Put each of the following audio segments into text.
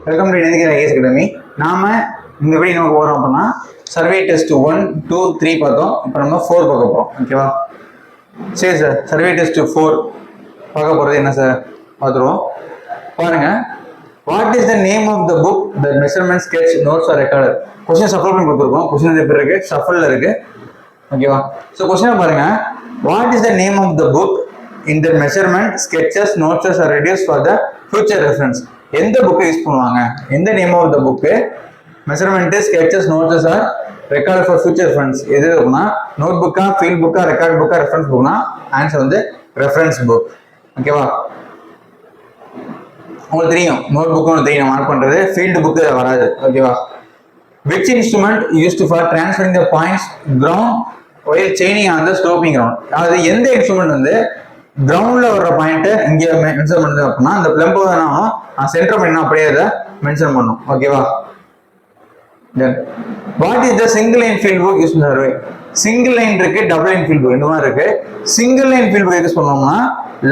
Welcome to IAS academy. நாம இந்த video நம்ம போகிறோம் அப்படின்னா சர்வே டெஸ்ட் 1, 2, 3 பார்த்தோம். இப்போ நம்ம 4 பார்க்க போகிறோம். ஓகேவா? சரி சார், சர்வே டெஸ்ட் 4 பார்க்க போகிறது என்ன சார் பார்த்துருவோம். பாருங்க, what is the name of the book the measurement sketch notes are recorded. Question shuffle பண்ணி கொடுத்துருக்கோம். கொஸ்டின் எப்படி இருக்கு? ஷஃபிள்ல இருக்கு. ஓகேவா? ஸோ கொஸ்டினை பாருங்க, what is the name of the book இந்த measurement sketches notes are reduce for the future reference. எந்த புக்கை யூஸ் பண்ணுவாங்க? எந்த name of the book measurement sketches notes are record for future reference எது இருக்குன்னா நோட் புக்கா, ஃபீல்ட் புக்கா, record புக்கா, ரெஃபரன்ஸ் புக்னா ஆன்சர் வந்து ரெஃபரன்ஸ் புக். ஓகேவா? உங்களுக்கு தெரியும், நோட் புக்கு உங்களுக்கு தெரியும் மார்க் பண்றது, ஃபீல்டு புக்கு வராது. ஓகேவா? Which instrument used for transferring the points ground while chaining on the sloping ground. அதாவது எந்த இன்ஸ்ட்ருமெண்ட் வந்து கிரவுண்ட்ல வர்ற பாயிண்ட் இங்க மென்ஷன் பண்ணுது அப்படின்னா அந்த பிளம்பு சென்டர் பண்ணா அப்படியே அதை மென்ஷன் பண்ணும். ஓகேவா? Then what is the single line field book use survey. Single line இருக்கு, டபுள் லைன் ஃபீல்ட் புக் இந்த மாதிரி இருக்கு. Single line field book use பண்ணோம்னா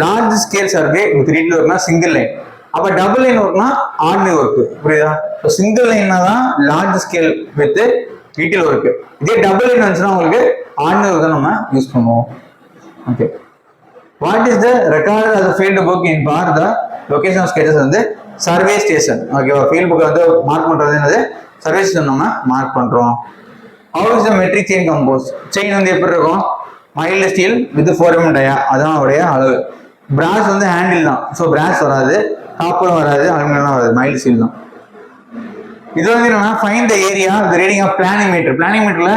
லார்ஜ் ஸ்கேல் சர்வே வித் ரீட்ல ஒர்க்னா சிங்கிள் லைன். அப்ப டபுள் லைன் ஒர்க்னா ஆர்டினரி ஒர்க். புரியுதா? சிங்கிள் லைன்னா தான் லார்ஜ் ஸ்கேல் வித் ரீட்ல ஒர்க். இதே டபுள் லைன் வந்துச்சுன்னா உங்களுக்கு ஆர்டினரி ஒர்க் நம்ம யூஸ் பண்ணுவோம். Okay. What is the record of the field book in bar the location of sketches வந்து சர்வே ஸ்டேஷன். ஓகேவா? ஃபீல்ட் புக் வந்து மார்க் பண்றது என்னது? சர்வே ஸ்டேஷன் நம்ம மார்க் பண்றோம். How is the metric chain composed? Chain வந்து எப்படி இருக்கும்? மைல்டு ஸ்டீல் வித் 4 mm டயா, அதான் அவருடைய அளவு. பிராஸ் வந்து ஹேண்டில் தான், ஸோ பிராஸ் வராது, காப்பரும் வராது, அலுமினியம் வராது, மைல்டு ஸ்டீல் தான். இது வந்து என்னன்னா find the area the reading of planimeter. பிளானிங் மீட்டர்ல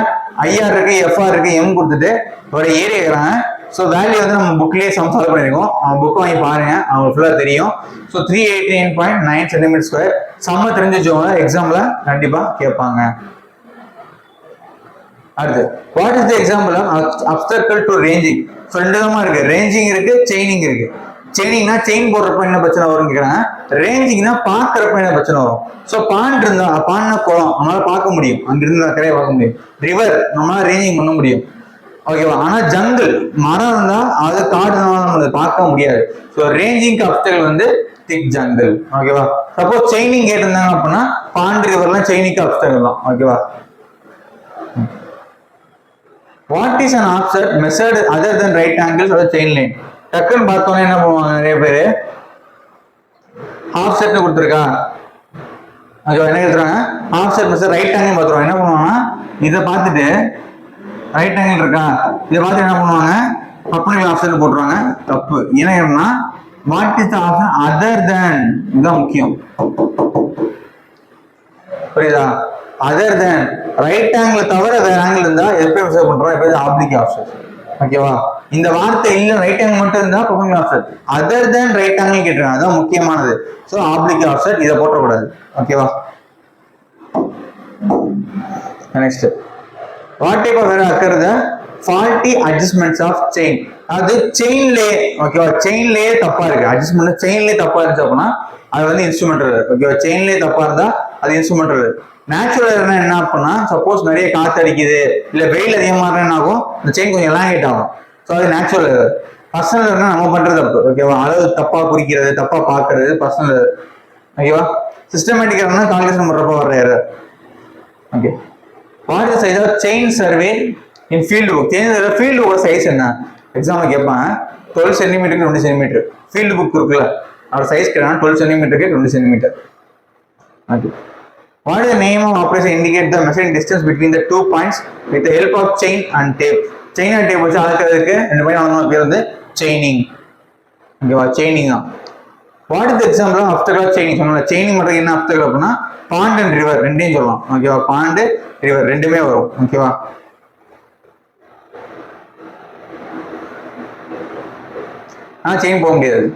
ஐஆர் இருக்கு, எஃப்ஆர் இருக்கு, எம் கொடுத்துட்டு ஒரு ஏரியா இருக்கிறாங்க. ஸோ வேல்யூ வந்து நம்ம புக்லேயே சம் சால்வ் பண்ணிருக்கோம். அவங்க புக் வாங்கி பாருங்க, அவங்க ஃபுல்லாக தெரியும். So 389.9 cm². சம்ம தெரிஞ்சுச்சவங்க எக்ஸாம்ல கண்டிப்பா கேட்பாங்க. அடுத்து, what is the example of obstacle to ranging. So 2 விதமா இருக்கு, ரேஞ்சிங் இருக்கு, செயினிங் இருக்கு. செயினிங்னா செயின் போடுறப்ப என்ன பிரச்சனை வரும்னு கேட்கறாங்க. ரேஞ்சிங்னா பார்க்கறப்ப என்ன பிரச்சனை வரும். ஸோ பாண்ட் இருந்தா, பாண்ட்னா குளம், நம்மளால பார்க்க முடியும், அங்கிருந்து கரையை பார்க்க முடியும். ரிவர் நம்மளால ரேஞ்சிங் பண்ண முடியும். ஓகேவா? ஆனா ஜங்கிள் மரம் இருந்தா அது காடுனால நம்ம பார்க்க முடியாது. ஸோ ரேஞ்சிங் அப்ஸ்டக்கிள் வந்து திக் ஜங்கிள். ஓகேவா? சப்போஸ் செயினிங் கேட்டிருந்தாங்க அப்படின்னா பாண்ட் ரிவர்லாம் செயினிங் அப்ஸ்டக்கிள் தான். ஓகேவா? What is an offset method other then right angles R chain line. டக்குன்னு பார்த்தோன்னே என்ன பண்ணுவாங்க நிறைய பேரு, ஆஃப்செட்னு கொடுத்துருக்கா, ஓகேவா, என்ன கேட்குறாங்க ஆஃப்செட் மெத்தட் ரைட் ஆங்கிள் பார்த்துருவாங்க. என்ன பண்ணுவாங்கன்னா இதை பார்த்துட்டு ரைட் ஆங்கிள் இருக்கா, இதை பார்த்து என்ன பண்ணுவாங்க பர்பெண்டிகுலர் ஆப்ஷன் போட்டுருவாங்க. தப்பு. ஏன்னா what is the option other than, இதுதான் முக்கியம். புரியுதா? அதர் தென் ரைட் ஆங்கிள் தவிர வேற ஆங்கிள் இருந்தா எப்படி மெஷர் பண்றோம், எப்படி ஆப்ளிக் ஆப்ஷன். ஓகேவா? இந்த வார்த்தை இல்ல ரைட் ஆங்கிள் மட்டும் இருந்தா perpendicular option. Other then right angle கேட்டுருக்காங்க, அதான் முக்கியமானது. ஸோ ஆப்ளிக் ஆப்ஷன் இதை போட்டக்கூடாது. ஓகேவா? Next, what type of error occur the faulty adjustments of chain. அது செயின்லே, ஓகேவா, செயின்லே தப்பா இருக்கு, அட்ஜஸ்ட்மெண்ட் செயின்லே தப்பா இருந்துச்சு அப்படின்னா அது வந்து இன்ஸ்ட்ருமெண்டல். ஓகேவா? செயின்லே தப்பா இருந்தா அது இன்ஸ்ட்ருமெண்டல். நேச்சுரல் எரர்னா என்ன அப்படின்னா சப்போஸ் நிறைய காத்து அடிக்குது இல்ல வெயில் அதிகமா என்ன ஆகும், இந்த செயின் கொஞ்சம் எலாங்கேட் ஆகும். ஸோ அது நேச்சுரல் எரர். பர்சனல் எரர்னா நம்ம பண்றது தப்பு. ஓகேவா? அளவு தப்பா குறிக்கிறது, தப்பா பாக்குறது பர்சனல் எரர். ஓகேவா? சிஸ்டமேட்டிக் எரர்னா கால்குலேஷன் பண்றப்ப வர்ற error. Okay. What is the size of chain survey in field book? Field book size என்ன? எக்ஸாம்ல கேட்பாங்க. 12 cm 20 cm. ஃபீல்டு புக் இருக்குல்ல, அதோட சைஸ் கேட்டா 12 cm 20 cm. Okay. What is the name of operation indicate the measuring distance between the 2 points with the help of chain and tape? Chain and tape வச்சு அளக்கிறதுக்கு ரெண்டு பையன் அவங்க பேர் வந்து chaining. ஓகேவா? செயினிங் தான். What is example obstacle chaining. சொன்னால chaining மட்டும் என்ன அப்ஸ்டக்கிள் அப்படின்னா பாண்ட் அண்ட் ரிவர் ரெண்டையும் சொல்லலாம். ஓகேவா? பாண்டு ரிவர் ரெண்டுமே வரும். ஓகேவா? செயின் போக முடியாது.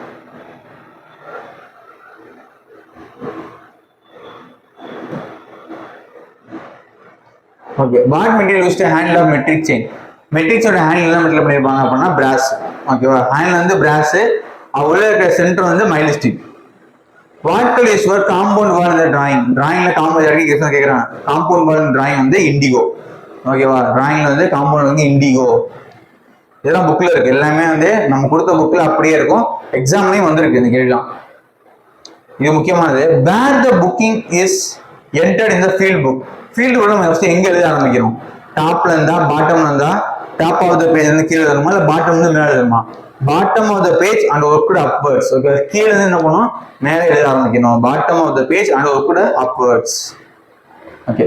Okay. What material use to handle of metric chain. மெட்ரிக்ஸோட ஹேண்டில் என்ன மெட்டீரியல் பண்ணிருப்பாங்க அப்படின்னா பிராஸ். ஓகேவா? ஹேண்டில் வந்து பிராஸ், உள்ள இருக்கிற சென்டர் வந்து mild steel. What colour is for compound wall இந்த டிராயிங். டிராயிங்ல காம்பவுண்ட் கேட்கறாங்க. காம்பவுண்ட் வால் டிராயிங் வந்து இண்டிகோ. ஓகேவா? டிராயிங்ல வந்து காம்பவுண்ட் வந்து இண்டிகோ. இதெல்லாம் புக்ல இருக்கு, எல்லாமே வந்து நம்ம கொடுத்த புக்ல அப்படியே இருக்கும். எக்ஸாம்லயும் வந்திருக்கு இந்த கேள்விலாம். இது முக்கியமானது. Where the booking is entered in the field book. Field book நம்ம ஃபர்ஸ்ட் எங்க எழுத ஆரம்பிக்கிறோம்? டாப்ல இருந்தா, பாட்டம்ல இருந்தா, டாப் ஆஃப் த பேஜ் இருந்து கீழே எழுதணுமா, இல்ல பாட்டம் இருந்து மேலே எழுதணுமா? Bottom of the page and worked upwards. Okay, கீழே இருந்து என்ன பண்ணுவோம்? மேலே எழுத ஆரம்பிக்கணும். Bottom of the page and worked upwards. Okay,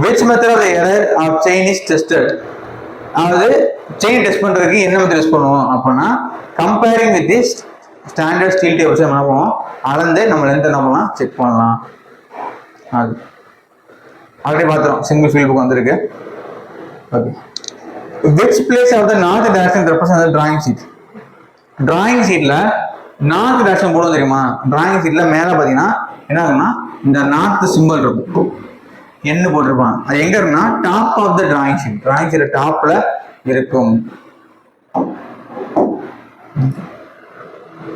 which method of the error of chain is tested? அதாவது செயின் டெஸ்ட் பண்றதுக்கு என்ன மெத்தட் யூஸ் பண்ணுவோம் அப்படின்னா, comparing with the standard steel tables என்ன பண்ணுவோம்? அளந்து நம்ம லென்த் என்ன பண்ணலாம்? செக் பண்ணலாம். அது ஆல்ரெடி பார்த்துறோம், சிங்கிள் ஃபீல்ட் புக் வந்திருக்கு. Okay, which place of the north direction represents the drawing sheet? Drawing ஷீட்ல நார்த் டைரக்ஷன் போடுவோம் தெரியுமா? டிராயிங் ஷீட்ல மேல பாத்தீங்கன்னா என்ன ஆகும்னா, இந்த நார்த் சிம்பிள் இருக்கும், என்ன போட்டிருப்பாங்க. அது எங்க இருக்குன்னா top of the drawing sheet. Drawing sheet டாப்ல இருக்கும்.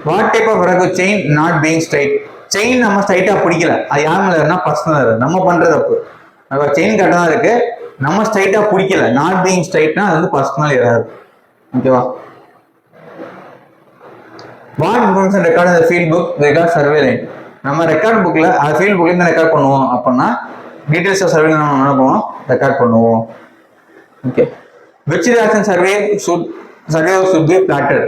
வாட் டைப் ஆஃப் ரகு chain not being straight? Chain நம்ம ஸ்ட்ரைட்டா பிடிக்கல, அது யார் மேல இருக்குன்னா பர்சனல் நம்ம பண்றது தப்பு. செயின் கரெக்டா தான் இருக்கு, நம்ம ஸ்ட்ரைட்டா பிடிக்கல. நாட் பீயிங் ஸ்ட்ரைட்னா அது வந்து பர்சனல் எரர். ஓகேவா? வாட் இன்ஃபர்மேஷன் ரெக்கார்ட் இந்த field book record survey line? நம்ம ரெக்கார்ட் புக்ல அது ஃபீல்ட் புக்ல என்ன ரெக்கார்ட் பண்ணுவோம் அப்படின்னா, டீடைல்ஸ் ஆஃப் சர்வே நம்ம என்ன பண்ணுவோம்? ரெக்கார்ட் பண்ணுவோம். Okay, which direction survey should be plotted?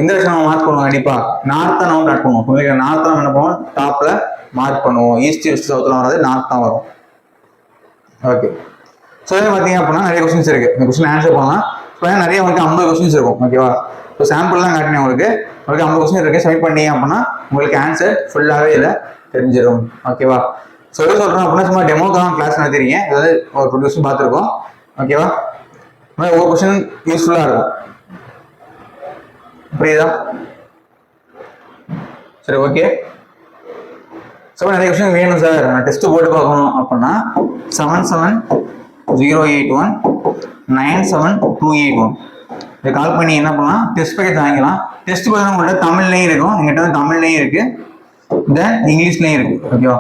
இந்த விஷயம் நம்ம மார்க் பண்ணுவோம். கண்டிப்பா நார்த்தா நம்ம பிளாட் பண்ணுவோம். உங்களுக்கு நார்த்தா என்ன பண்ணுவோம்? டாப்ல மார்க் பண்ணுவோம். ஈஸ்ட் வெஸ்ட் சவுத்ல வராது, நார்த் தான் வரும். ஓகே, ஸோ இதில் பார்த்தீங்க அப்படின்னா நிறைய கொஸ்டின்ஸ் இருக்கு. இந்த கொஸ்டின் ஆன்சர் பண்ணலாம். இப்போ நிறைய உங்களுக்கு 50 கொஸ்டின்ஸ் இருக்கும். ஓகேவா? இப்போ சாம்பிள் தான் காட்டினேன் உங்களுக்கு 50 கொஸ்டின் இருக்கு. சப்மிட் பண்ணீங்க அப்படின்னா உங்களுக்கு ஆன்சர் ஃபுல்லாகவே இதில் தெரிஞ்சிடும். ஓகேவா? ஸோ எது சொல்கிறோம் அப்படின்னா, சும்மா டெமோக்காக கிளாஸ் நடத்திருக்கீங்க. அதாவது ஒரு 20 கொஸ்டின் பார்த்துருக்கோம். ஓகேவா? ஒவ்வொரு கொஸ்டின் யூஸ்ஃபுல்லாக இருக்கும். புரியுதா? சரி, ஓகே. ஸோ நிறைய கொஸ்டின் வேணும் சார், நான் டெஸ்ட் போட்டு பார்க்கணும் அப்படின்னா 7708197281 இதை கால் பண்ணி என்ன பண்ணலாம்? டெஸ்ட் பேக்கெட் வாங்கிக்கலாம். டெஸ்ட் பார்த்தீங்கன்னா உங்கள்கிட்ட தமிழ்லையும் இருக்கும், எங்கிட்ட வந்து தமிழ்லையும் இருக்கு, தென் இங்கிலீஷ்லையும் இருக்கு. ஓகேவா?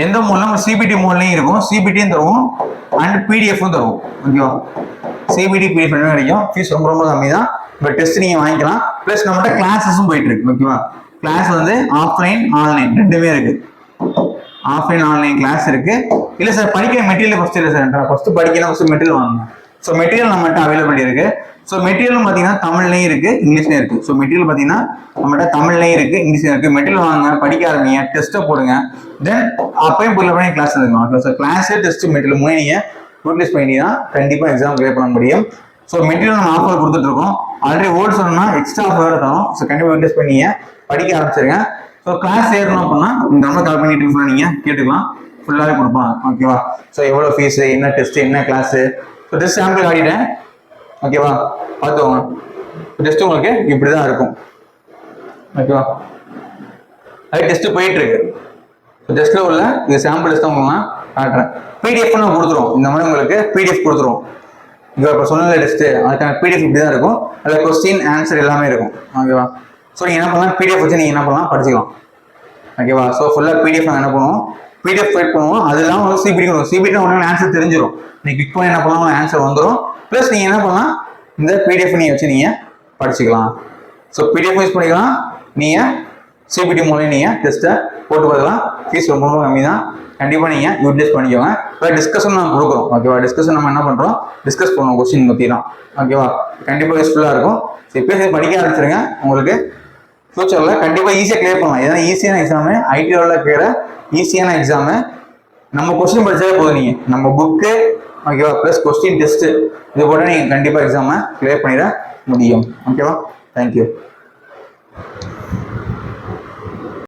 எந்த மூலம் சிபிடி மோட்லையும் இருக்கும், சிபிடியும் தருவோம் அண்ட் பிடிஎஃப்பும் தருவோம். ஓகேவா? சிபிடி பிடிஎஃப் கிடைக்கும். ஃபீஸ் ரொம்ப ரொம்ப கம்மி தான். பட் டெஸ்ட் நீங்கள் வாங்கிக்கலாம். ப்ளஸ் நம்மகிட்ட கிளாஸஸும் போயிட்டு இருக்கு. ஓகேவா? கிளாஸ் வந்து ஆஃப்லைன் ஆன்லைன் ரெண்டுமே இருக்கு. ஆஃப்லைன் ஆன்லைன் கிளாஸ் இருக்கு. இல்லை சார் படிக்கிற மெட்டீரியல் ஃபர்ஸ்ட் இல்லை சார், ஃபர்ஸ்ட் படிக்கணும், ஃபர்ஸ்ட் மெட்டீரியல் வாங்கணும். ஸோ மெட்டீரியல் நம்மகிட்ட அவைலபிலிட்டி இருக்கு. ஸோ மெட்டீரியல் பார்த்தீங்கன்னா தமிழ்லையும் இருக்கு, இங்கிலீஷ்லையும் இருக்கு. ஸோ மெட்டீரியல் பார்த்தீங்கன்னா நம்மகிட்ட தமிழ்லையும் இருக்கு, இங்கிலீஷ்லையும் இருக்கு. மெட்டீரியல் வாங்க, படிக்க ஆரம்பிங்க, டெஸ்ட்டை போடுங்க, தென் அப்பயும் புள்ள பண்ணி கிளாஸ் எடுக்கணும். ஸோ கிளாஸ் டெஸ்ட் மெட்டீரியல் மூணு நீங்கள் யூட்டிலைஸ் பண்ணி தான் கண்டிப்பாக எக்ஸாம் கிளியர் பண்ண முடியும். ஸோ மெட்டீரியல் நம்ம ஆஃபர் கொடுத்துட்டு இருக்கோம். ஆல்ரெடி வேர்ட் சொன்னா எக்ஸ்ட்ரா ஆஃபர் தரோம். ஸோ கண்டிப்பாக யூட்டிலைஸ் பண்ணீங்க, படிக்க ஆரம்பிச்சிருங்க. ஸோ கிளாஸ் சேரணும் அப்படின்னா இந்த நம்பர் கால் பண்ணி டீஃபுல்லாக நீங்கள் கேட்டுக்கலாம், ஃபுல்லாகவே கொடுப்பாங்க. ஓகேவா? ஸோ எவ்வளோ ஃபீஸு, என்ன டெஸ்ட், என்ன கிளாஸு. ஸோ டெஸ்ட் சாம்பிள் காட்டிட்டேன். ஓகேவா? பார்த்துக்கோங்க. டெஸ்ட் உங்களுக்கு இப்படி தான் இருக்கும். ஓகேவா? அது டெஸ்ட் போயிட்டு இருக்கு. டெஸ்ட்ல உள்ள இது சாம்பிள் டெஸ்ட் உங்களுக்கு காட்டுறேன். பிடிஎஃப் நம்ம கொடுத்துருவோம். இந்த மாதிரி உங்களுக்கு பிடிஎஃப் கொடுத்துருவோம். இங்கே இப்போ சொன்ன டெஸ்ட் அதுக்கான பிடிஎஃப் இப்படி தான் இருக்கும். அதில் கொஸ்டின் ஆன்சர் எல்லாமே இருக்கும். ஓகேவா? ஸோ நீங்கள் என்ன பண்ணலாம்? பிடிஎஃப் வச்சு நீங்கள் என்ன பண்ணலாம்? படிச்சுக்கலாம். ஓகேவா? ஸோ ஃபுல்லாக பிடிஎஃப் நாங்கள் என்ன பண்ணுவோம்? பிடிஎஃப் ஃபைட் பண்ணுவோம். அது இல்லாமல் உங்களுக்கு சிபிடி வரும். சிபிடி உங்களுக்கு ஆன்சர் தெரிஞ்சிடும். நீங்கள் கிளிக் பண்ணி என்ன பண்ணலாம்? ஆன்சர் வந்துடும். ப்ளஸ் நீங்கள் என்ன பண்ணலாம்? இந்த பிடிஎஃப் நீங்கள் வச்சு நீங்கள் படிச்சுக்கலாம். ஸோ பிடிஎஃப் யூஸ் பண்ணிக்கலாம். நீங்கள் சிபிடி மூலம் நீங்கள் டெஸ்ட்டை போட்டு பார்க்கலாம். ஃபீஸ் ரொம்ப ரொம்ப கம்மி தான். கண்டிப்பாக நீங்கள் யூட்டிலைஸ் பண்ணிக்கோங்க. இப்போ டிஸ்கஷன் நம்ம கொடுக்குறோம். ஓகேவா? டிஸ்கஷன் நம்ம என்ன பண்ணுறோம்? டிஸ்கஸ் பண்ணுவோம் கொஸ்டின் பற்றி தான். ஓகேவா? கண்டிப்பாக யூஸ்ஃபுல்லாக இருக்கும். ஸோ இப்போ படிக்க ஆரம்பிச்சிருங்க. உங்களுக்கு ஃபியூச்சரில் கண்டிப்பாக ஈஸியாக கிளியர் பண்ணலாம். ஏன்னா ஈஸியான எக்ஸாமு, ஐடியில் இருக்கிற ஈஸியான எக்ஸாமு. நம்ம கொஸ்டின் படிச்சாலே போதும். நீங்கள் நம்ம புக்கு, ஓகேவா, ப்ளஸ் கொஸ்டின் டெஸ்ட்டு இது போல நீங்கள் கண்டிப்பாக எக்ஸாமை கிளியர் பண்ணிட முடியும். ஓகேவா? தேங்க்யூ.